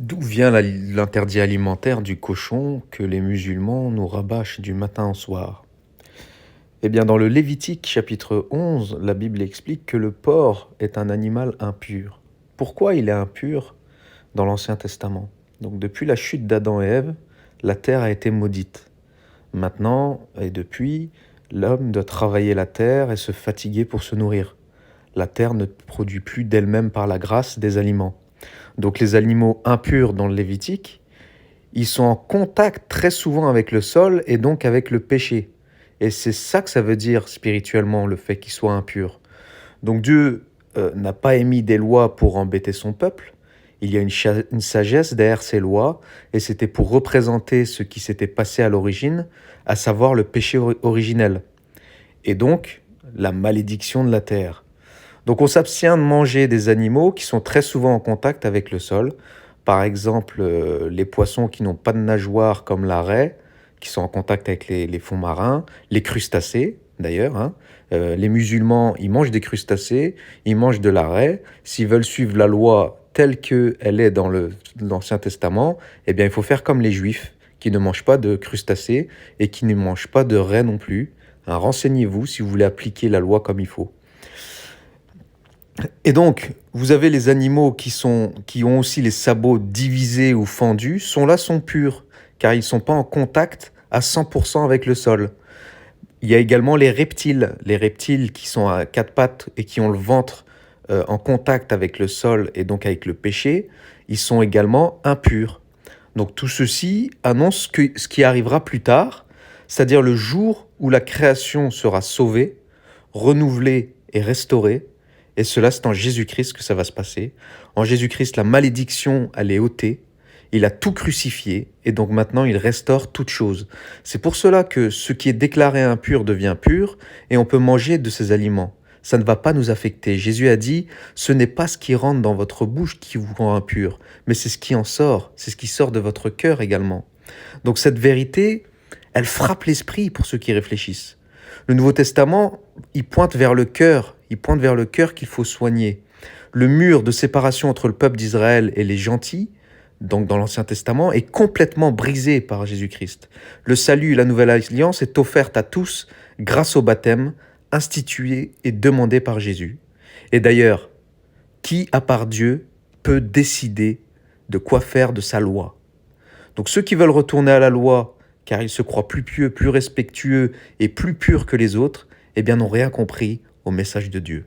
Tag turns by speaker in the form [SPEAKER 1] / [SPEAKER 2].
[SPEAKER 1] D'où vient l'interdit alimentaire du cochon que les musulmans nous rabâchent du matin au soir? Eh bien, dans le Lévitique chapitre 11, la Bible explique que le porc est un animal impur. Pourquoi il est impur dans l'Ancien Testament? Donc, depuis la chute d'Adam et Ève, la terre a été maudite. Maintenant, et depuis, l'homme doit travailler la terre et se fatiguer pour se nourrir. La terre ne produit plus d'elle-même par la grâce des aliments. Donc les animaux impurs dans le Lévitique, ils sont en contact très souvent avec le sol et donc avec le péché. Et c'est ça que ça veut dire spirituellement, le fait qu'ils soient impurs. Donc Dieu n'a pas émis des lois pour embêter son peuple. Il y a une sagesse derrière ces lois, et c'était pour représenter ce qui s'était passé à l'origine, à savoir le péché originel, et donc la malédiction de la terre. Donc on s'abstient de manger des animaux qui sont très souvent en contact avec le sol. Par exemple, les poissons qui n'ont pas de nageoires comme la raie, qui sont en contact avec les fonds marins, les crustacés d'ailleurs. Les musulmans, ils mangent des crustacés, ils mangent de la raie. S'ils veulent suivre la loi telle qu'elle est dans l'Ancien Testament, eh bien il faut faire comme les juifs, qui ne mangent pas de crustacés et qui ne mangent pas de raie non plus. Renseignez-vous si vous voulez appliquer la loi comme il faut. Et donc, vous avez les animaux qui ont aussi les sabots divisés ou fendus, sont purs, car ils ne sont pas en contact à 100% avec le sol. Il y a également les reptiles qui sont à quatre pattes et qui ont le ventre en contact avec le sol et donc avec le péché, ils sont également impurs. Donc tout ceci annonce ce qui arrivera plus tard, c'est-à-dire le jour où la création sera sauvée, renouvelée et restaurée. Et cela, c'est en Jésus-Christ que ça va se passer. En Jésus-Christ, la malédiction, elle est ôtée. Il a tout crucifié et donc maintenant, il restaure toute chose. C'est pour cela que ce qui est déclaré impur devient pur et on peut manger de ces aliments. Ça ne va pas nous affecter. Jésus a dit, ce n'est pas ce qui rentre dans votre bouche qui vous rend impur, mais c'est ce qui en sort. C'est ce qui sort de votre cœur également. Donc cette vérité, elle frappe l'esprit pour ceux qui réfléchissent. Le Nouveau Testament, il pointe vers le cœur qu'il faut soigner. Le mur de séparation entre le peuple d'Israël et les gentils, donc dans l'Ancien Testament, est complètement brisé par Jésus-Christ. Le salut et la nouvelle alliance est offerte à tous grâce au baptême, institué et demandé par Jésus. Et d'ailleurs, qui, à part Dieu, peut décider de quoi faire de sa loi? Donc ceux qui veulent retourner à la loi, car ils se croient plus pieux, plus respectueux et plus purs que les autres, eh bien n'ont rien compris au message de Dieu.